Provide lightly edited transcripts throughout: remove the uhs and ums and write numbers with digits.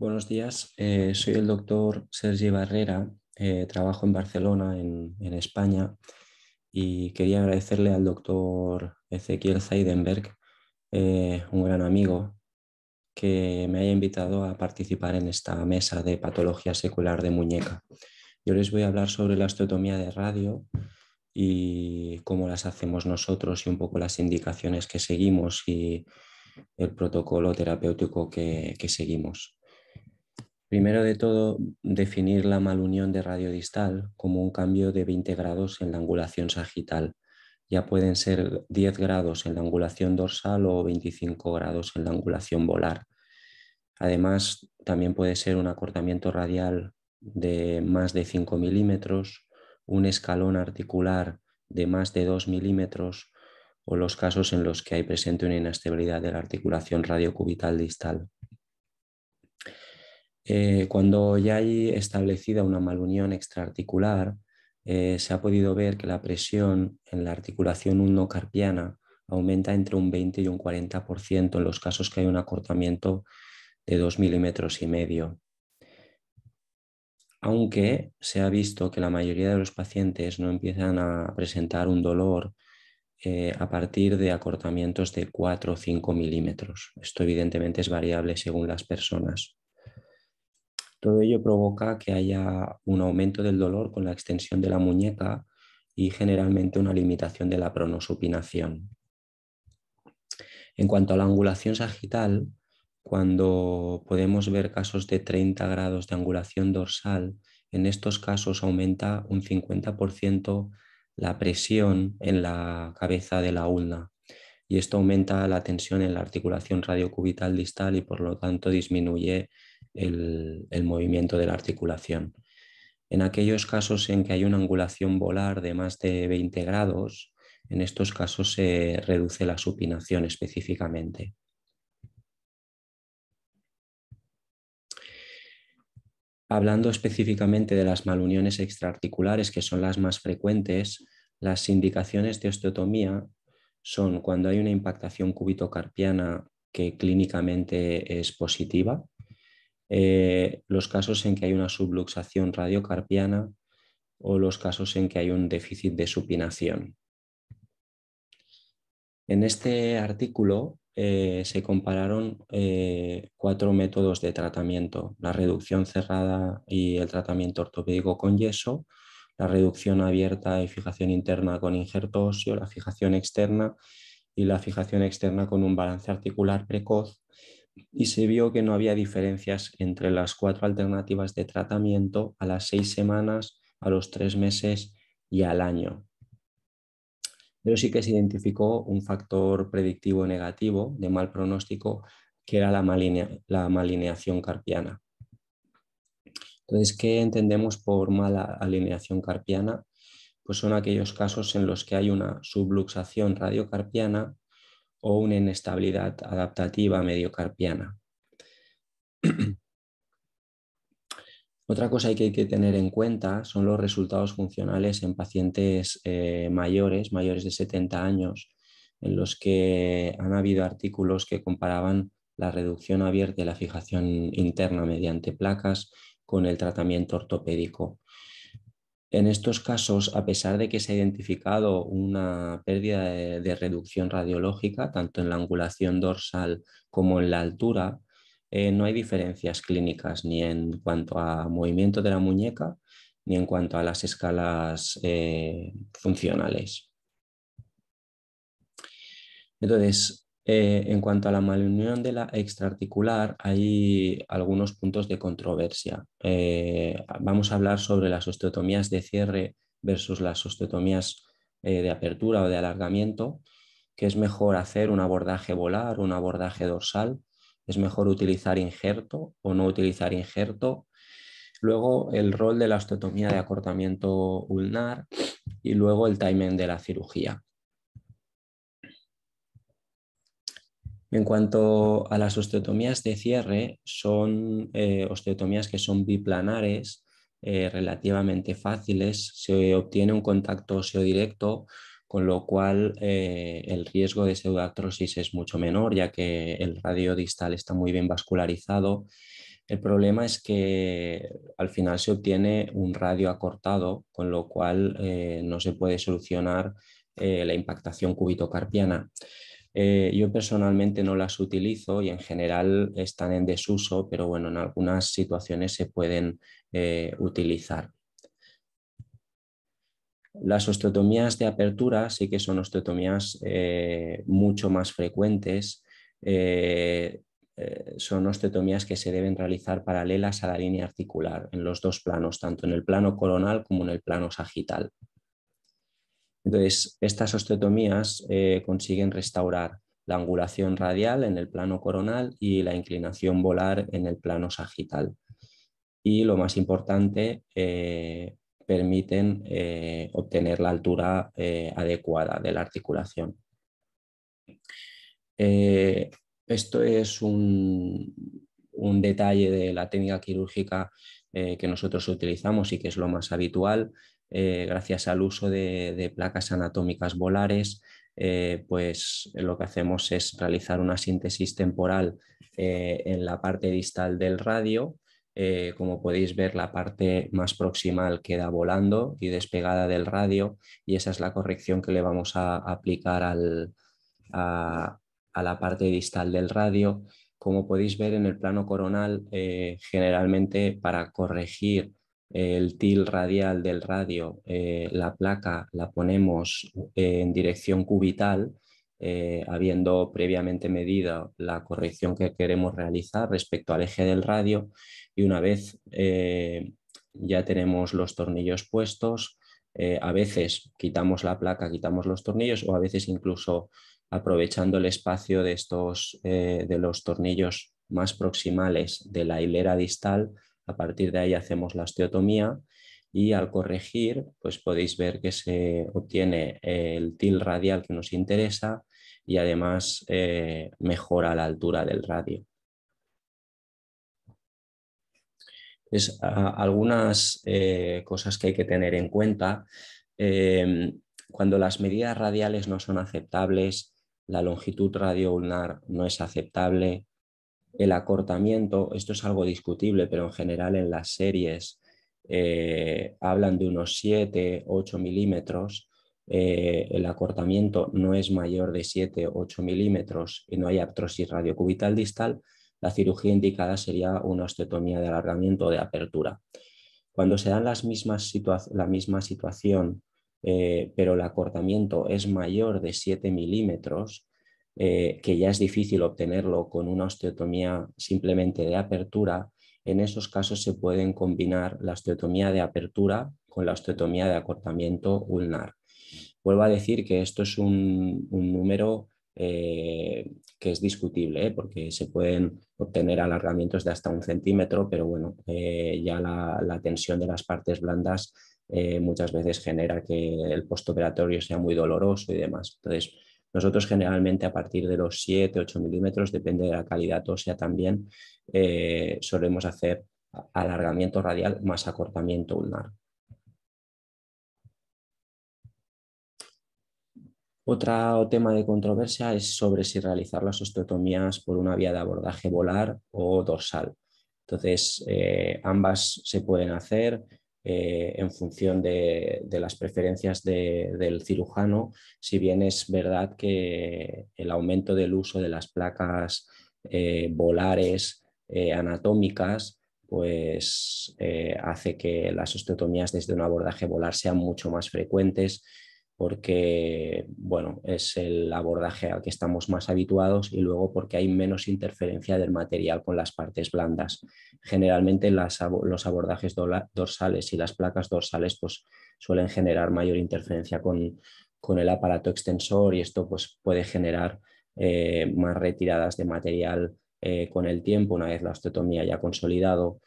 Buenos días, soy el doctor Sergi Barrera, trabajo en Barcelona, en España, y quería agradecerle al doctor Ezequiel Zeidenberg, un gran amigo, que me haya invitado a participar en esta mesa de patología secular de muñeca. Yo les voy a hablar sobre la osteotomía de radio y cómo las hacemos nosotros y un poco las indicaciones que seguimos y el protocolo terapéutico que seguimos. Primero de todo, definir la malunión de radiodistal como un cambio de 20 grados en la angulación sagital. Ya pueden ser 10 grados en la angulación dorsal o 25 grados en la angulación volar. Además, también puede ser un acortamiento radial de más de 5 milímetros, un escalón articular de más de 2 milímetros o los casos en los que hay presente una inestabilidad de la articulación radiocubital distal. Cuando ya hay establecida una malunión extraarticular, se ha podido ver que la presión en la articulación ulnocarpiana aumenta entre un 20 y un 40% en los casos que hay un acortamiento de 2,5 milímetros. Aunque se ha visto que la mayoría de los pacientes no empiezan a presentar un dolor a partir de acortamientos de 4 o 5 milímetros. Esto evidentemente es variable según las personas. Todo ello provoca que haya un aumento del dolor con la extensión de la muñeca y generalmente una limitación de la pronosupinación. En cuanto a la angulación sagital, cuando podemos ver casos de 30 grados de angulación dorsal, en estos casos aumenta un 50% la presión en la cabeza de la ulna y esto aumenta la tensión en la articulación radiocubital distal y por lo tanto disminuye el movimiento de la articulación. En aquellos casos en que hay una angulación volar de más de 20 grados, en estos casos se reduce la supinación específicamente. Hablando específicamente de las maluniones extraarticulares, que son las más frecuentes, las indicaciones de osteotomía son cuando hay una impactación cúbito-carpiana que clínicamente es positiva, los casos en que hay una subluxación radiocarpiana o los casos en que hay un déficit de supinación. En este artículo se compararon 4 métodos de tratamiento: la reducción cerrada y el tratamiento ortopédico con yeso, la reducción abierta y fijación interna con injerto óseo, la fijación externa y la fijación externa con un balance articular precoz, y se vio que no había diferencias entre las 4 alternativas de tratamiento a las 6 semanas, a los 3 meses y al año. Pero sí que se identificó un factor predictivo negativo de mal pronóstico, que era la malineación carpiana. Entonces, ¿qué entendemos por mala alineación carpiana? Pues son aquellos casos en los que hay una subluxación radiocarpiana o una inestabilidad adaptativa mediocarpiana. Otra cosa que hay que tener en cuenta son los resultados funcionales en pacientes mayores de 70 años, en los que han habido artículos que comparaban la reducción abierta y la fijación interna mediante placas con el tratamiento ortopédico. En estos casos, a pesar de que se ha identificado una pérdida de reducción radiológica, tanto en la angulación dorsal como en la altura, no hay diferencias clínicas ni en cuanto a movimiento de la muñeca ni en cuanto a las escalas funcionales. Entonces, en cuanto a la malunión de la extraarticular, hay algunos puntos de controversia. Vamos a hablar sobre las osteotomías de cierre versus las osteotomías de apertura o de alargamiento, que es mejor hacer un abordaje volar o un abordaje dorsal, es mejor utilizar injerto o no utilizar injerto. Luego el rol de la osteotomía de acortamiento ulnar y luego el timing de la cirugía. En cuanto a las osteotomías de cierre, son osteotomías que son biplanares, relativamente fáciles, se obtiene un contacto óseo directo, con lo cual el riesgo de pseudoartrosis es mucho menor, ya que el radio distal está muy bien vascularizado, El problema es que al final se obtiene un radio acortado, con lo cual no se puede solucionar la impactación cúbito-carpiana. Yo personalmente no las utilizo y en general están en desuso, pero bueno, en algunas situaciones se pueden utilizar. Las osteotomías de apertura sí que son osteotomías mucho más frecuentes. Son osteotomías que se deben realizar paralelas a la línea articular en los dos planos, tanto en el plano coronal como en el plano sagital. Entonces, estas osteotomías consiguen restaurar la angulación radial en el plano coronal y la inclinación volar en el plano sagital. Y lo más importante, permiten obtener la altura adecuada de la articulación. Esto es un detalle de la técnica quirúrgica que nosotros utilizamos y que es lo más habitual. Gracias al uso de placas anatómicas volares, pues lo que hacemos es realizar una síntesis temporal en la parte distal del radio. Como podéis ver, la parte más proximal queda volando y despegada del radio, y esa es la corrección que le vamos a aplicar a la parte distal del radio. Como podéis ver en el plano coronal, generalmente para corregir el til radial del radio, la placa la ponemos en dirección cubital, habiendo previamente medido la corrección que queremos realizar respecto al eje del radio, y una vez ya tenemos los tornillos puestos, a veces quitamos la placa, quitamos los tornillos, o a veces incluso aprovechando el espacio de de los tornillos más proximales de la hilera distal. A partir de ahí hacemos la osteotomía y al corregir, pues podéis ver que se obtiene el til radial que nos interesa y además mejora la altura del radio. Algunas cosas que hay que tener en cuenta. Cuando las medidas radiales no son aceptables, la longitud radioulnar no es aceptable, el acortamiento, esto es algo discutible, pero en general en las series hablan de unos 7-8 milímetros. El acortamiento no es mayor de 7-8 milímetros y no hay artrosis radiocubital distal. La cirugía indicada sería una osteotomía de alargamiento o de apertura. Cuando se dan la misma situación, pero el acortamiento es mayor de 7 milímetros, que ya es difícil obtenerlo con una osteotomía simplemente de apertura, en esos casos se pueden combinar la osteotomía de apertura con la osteotomía de acortamiento ulnar. Vuelvo a decir que esto es un número que es discutible, porque se pueden obtener alargamientos de hasta 1 centímetro, pero bueno, ya la tensión de las partes blandas muchas veces genera que el postoperatorio sea muy doloroso y demás. Entonces, nosotros generalmente a partir de los 7-8 milímetros, depende de la calidad ósea también, solemos hacer alargamiento radial más acortamiento ulnar. Otro tema de controversia es sobre si realizar las osteotomías por una vía de abordaje volar o dorsal. Entonces, ambas se pueden hacer en función de las preferencias del cirujano, si bien es verdad que el aumento del uso de las placas volares anatómicas pues hace que las osteotomías desde un abordaje volar sean mucho más frecuentes, porque bueno, es el abordaje al que estamos más habituados, y luego porque hay menos interferencia del material con las partes blandas. Generalmente los abordajes dorsales y las placas dorsales pues, suelen generar mayor interferencia con el aparato extensor, y esto pues, puede generar más retiradas de material con el tiempo, una vez la osteotomía ya consolidado.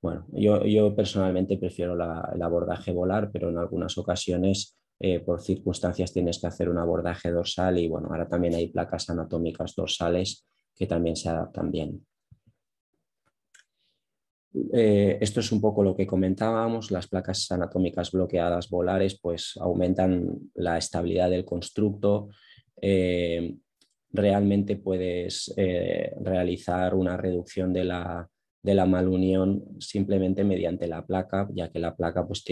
Bueno, yo personalmente prefiero el abordaje volar, pero en algunas ocasiones por circunstancias tienes que hacer un abordaje dorsal, y bueno, ahora también hay placas anatómicas dorsales que también se adaptan bien. Esto es un poco lo que comentábamos. Las placas anatómicas bloqueadas volares pues aumentan la estabilidad del constructo. Realmente puedes realizar una reducción de la malunión simplemente mediante la placa, ya que la placa pues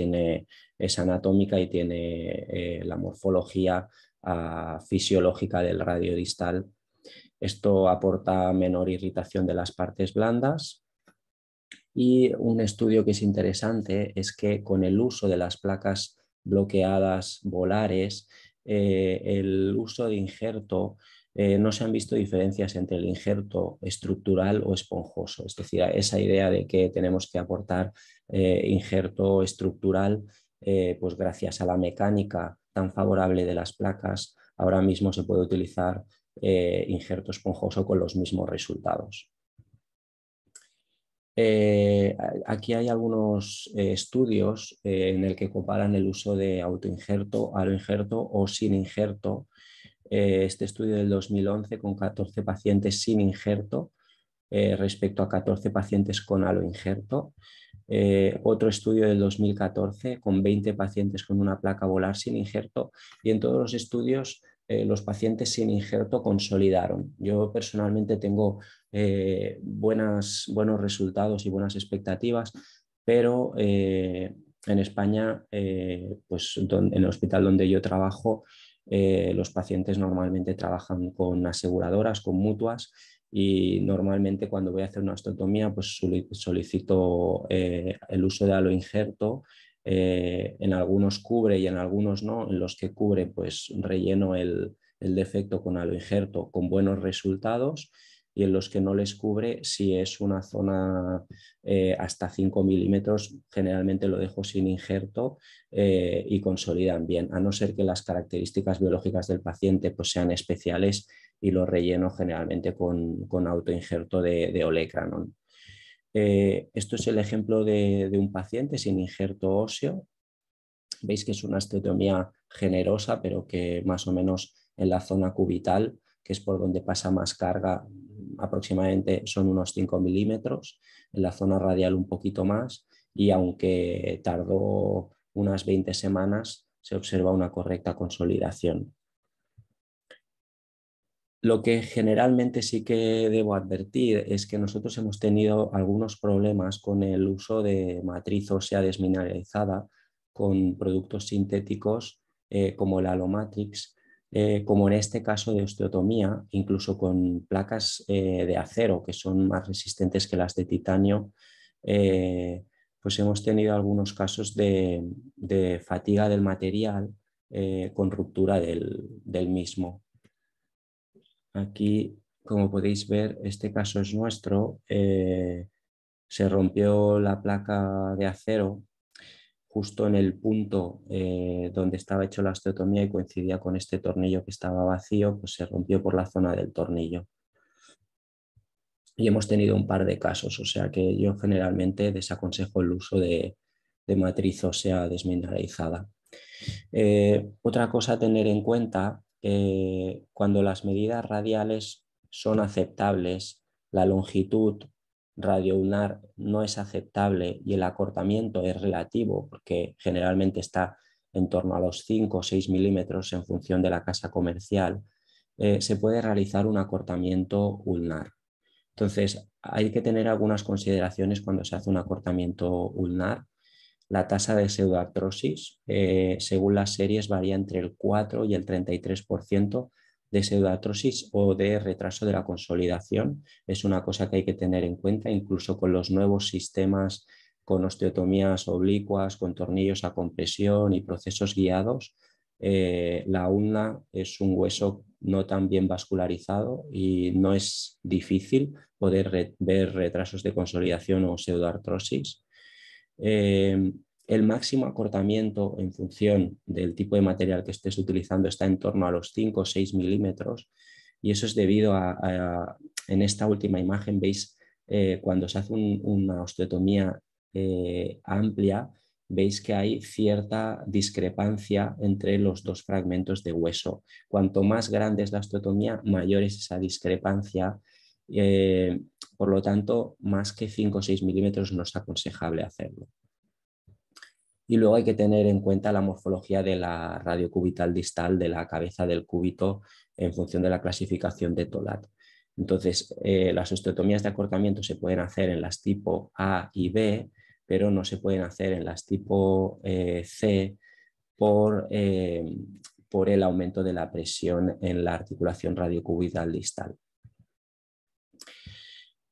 es anatómica y tiene la morfología fisiológica del radio distal. Esto aporta menor irritación de las partes blandas. Y un estudio que es interesante es que con el uso de las placas bloqueadas volares, el uso de injerto, no se han visto diferencias entre el injerto estructural o esponjoso. Es decir, esa idea de que tenemos que aportar injerto estructural, pues gracias a la mecánica tan favorable de las placas, ahora mismo se puede utilizar injerto esponjoso con los mismos resultados. Aquí hay algunos estudios en el que comparan el uso de autoinjerto, aloinjerto o sin injerto. Este estudio del 2011 con 14 pacientes sin injerto respecto a 14 pacientes con aloinjerto. Otro estudio del 2014 con 20 pacientes con una placa volar sin injerto, y en todos los estudios los pacientes sin injerto consolidaron. Yo personalmente tengo buenos resultados y buenas expectativas, pero en España, pues en el hospital donde yo trabajo, los pacientes normalmente trabajan con aseguradoras, con mutuas, y normalmente cuando voy a hacer una osteotomía pues solicito el uso de aloinjerto. En algunos cubre y en algunos no. En los que cubre pues relleno el defecto con aloinjerto con buenos resultados, y en los que no les cubre, si es una zona hasta 5 milímetros, generalmente lo dejo sin injerto y consolidan bien, a no ser que las características biológicas del paciente pues sean especiales, y lo relleno generalmente con autoinjerto de olecranon. Esto es el ejemplo de un paciente sin injerto óseo. Veis que es una osteotomía generosa, pero que más o menos en la zona cubital, que es por donde pasa más carga, aproximadamente son unos 5 milímetros, en la zona radial un poquito más, y aunque tardó unas 20 semanas, se observa una correcta consolidación. Lo que generalmente sí que debo advertir es que nosotros hemos tenido algunos problemas con el uso de matriz ósea desmineralizada con productos sintéticos como el Allomatrix, como en este caso de osteotomía, incluso con placas de acero que son más resistentes que las de titanio. Pues hemos tenido algunos casos de fatiga del material con ruptura del mismo. Aquí, como podéis ver, este caso es nuestro. Se rompió la placa de acero justo en el punto donde estaba hecho la osteotomía, y coincidía con este tornillo que estaba vacío, pues se rompió por la zona del tornillo. Y hemos tenido un par de casos, o sea que yo generalmente desaconsejo el uso de matriz ósea desmineralizada. Otra cosa a tener en cuenta, cuando las medidas radiales son aceptables, la longitud radioulnar no es aceptable y el acortamiento es relativo, porque generalmente está en torno a los 5 o 6 milímetros en función de la casa comercial, se puede realizar un acortamiento ulnar. Entonces, hay que tener algunas consideraciones cuando se hace un acortamiento ulnar. La tasa de pseudoartrosis, según las series, varía entre el 4 y el 33% de pseudoartrosis o de retraso de la consolidación. Es una cosa que hay que tener en cuenta, incluso con los nuevos sistemas, con osteotomías oblicuas, con tornillos a compresión y procesos guiados. La ulna es un hueso no tan bien vascularizado y no es difícil poder ver retrasos de consolidación o pseudoartrosis. El máximo acortamiento en función del tipo de material que estés utilizando está en torno a los 5 o 6 milímetros, y eso es debido en esta última imagen veis cuando se hace una osteotomía amplia, veis que hay cierta discrepancia entre los dos fragmentos de hueso. Cuanto más grande es la osteotomía, mayor es esa discrepancia. Por lo tanto, más que 5 o 6 milímetros no es aconsejable hacerlo. Y luego hay que tener en cuenta la morfología de la radiocubital distal de la cabeza del cúbito en función de la clasificación de TOLAT. Entonces, las osteotomías de acortamiento se pueden hacer en las tipo A y B, pero no se pueden hacer en las tipo C por el aumento de la presión en la articulación radiocubital distal.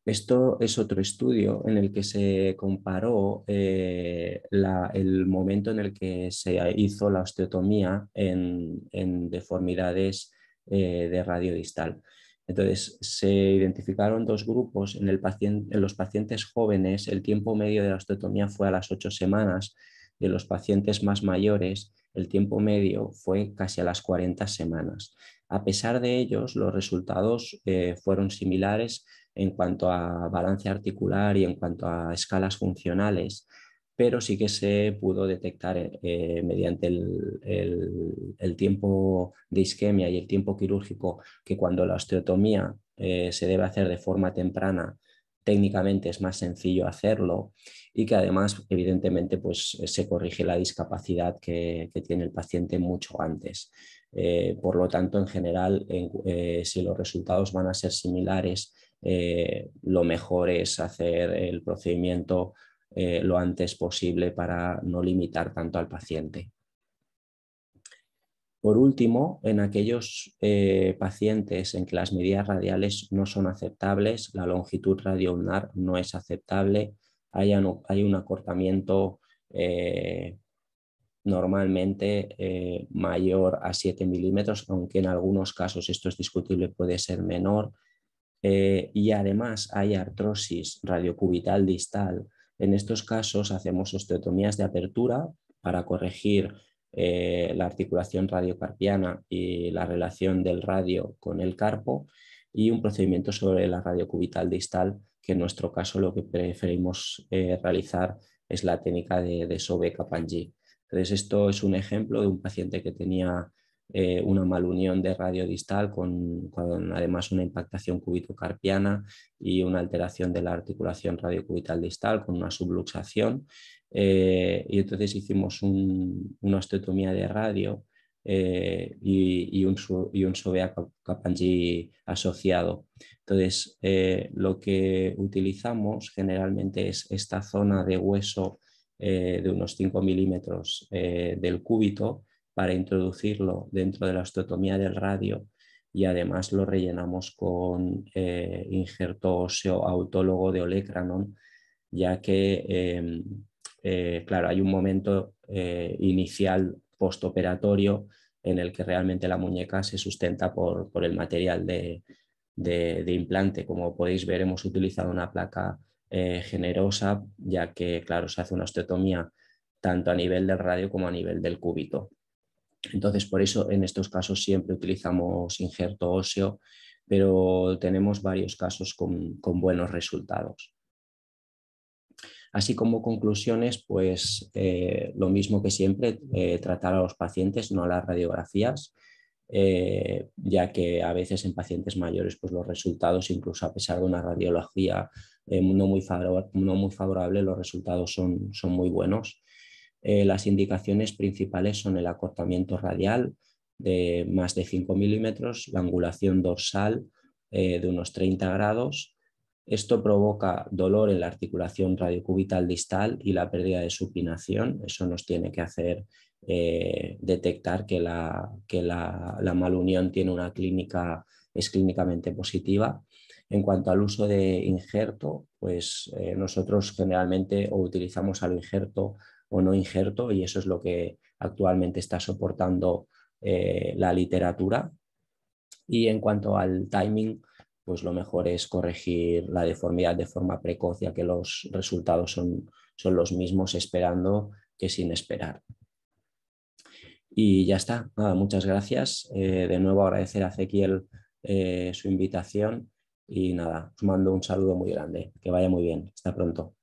Esto es otro estudio en el que se comparó el momento en el que se hizo la osteotomía en deformidades de radio distal. Entonces, se identificaron dos grupos. En los pacientes jóvenes, el tiempo medio de la osteotomía fue a las 8 semanas, y en los pacientes más mayores, el tiempo medio fue casi a las 40 semanas. A pesar de ellos, los resultados fueron similares en cuanto a balance articular y en cuanto a escalas funcionales, pero sí que se pudo detectar mediante el tiempo de isquemia y el tiempo quirúrgico que cuando la osteotomía se debe hacer de forma temprana, técnicamente es más sencillo hacerlo y que además evidentemente pues, se corrige la discapacidad que tiene el paciente mucho antes. Por lo tanto, en general, si los resultados van a ser similares, lo mejor es hacer el procedimiento lo antes posible para no limitar tanto al paciente. Por último, en aquellos pacientes en que las medidas radiales no son aceptables, la longitud radioulnar no es aceptable, hay un acortamiento normalmente mayor a 7 milímetros, aunque en algunos casos esto es discutible, puede ser menor, y además hay artrosis radiocubital distal. En estos casos hacemos osteotomías de apertura para corregir la articulación radiocarpiana y la relación del radio con el carpo, y un procedimiento sobre la radiocubital distal, que en nuestro caso lo que preferimos realizar es la técnica de Sobe-Kapandji. Entonces, esto es un ejemplo de un paciente que tenía una malunión de radio distal con además una impactación cúbito-carpiana y una alteración de la articulación radiocubital distal con una subluxación. Y entonces hicimos una osteotomía de radio y un Sobe-Kapandji asociado. Entonces, lo que utilizamos generalmente es esta zona de hueso de unos 5 milímetros del cúbito para introducirlo dentro de la osteotomía del radio, y además lo rellenamos con injerto óseo autólogo de olecranon, ya que, claro, hay un momento inicial postoperatorio en el que realmente la muñeca se sustenta por el material de implante. Como podéis ver, hemos utilizado una placa generosa, ya que, claro, se hace una osteotomía tanto a nivel del radio como a nivel del cúbito. Entonces, por eso en estos casos siempre utilizamos injerto óseo, pero tenemos varios casos con buenos resultados. Así como conclusiones, pues lo mismo que siempre, tratar a los pacientes, no a las radiografías, ya que a veces en pacientes mayores pues los resultados, incluso a pesar de una radiología no muy favorable, los resultados son muy buenos. Las indicaciones principales son el acortamiento radial de más de 5 milímetros, la angulación dorsal de unos 30 grados. Esto provoca dolor en la articulación radiocubital distal y la pérdida de supinación. Eso nos tiene que hacer detectar que la malunión tiene es clínicamente positiva. En cuanto al uso de injerto, pues nosotros generalmente o utilizamos al injerto o no injerto, y eso es lo que actualmente está soportando la literatura. Y en cuanto al timing, pues lo mejor es corregir la deformidad de forma precoz, ya que los resultados son los mismos esperando que sin esperar. Y ya está. Nada, muchas gracias. De nuevo agradecer a Ezequiel su invitación, y nada, os mando un saludo muy grande. Que vaya muy bien. Hasta pronto.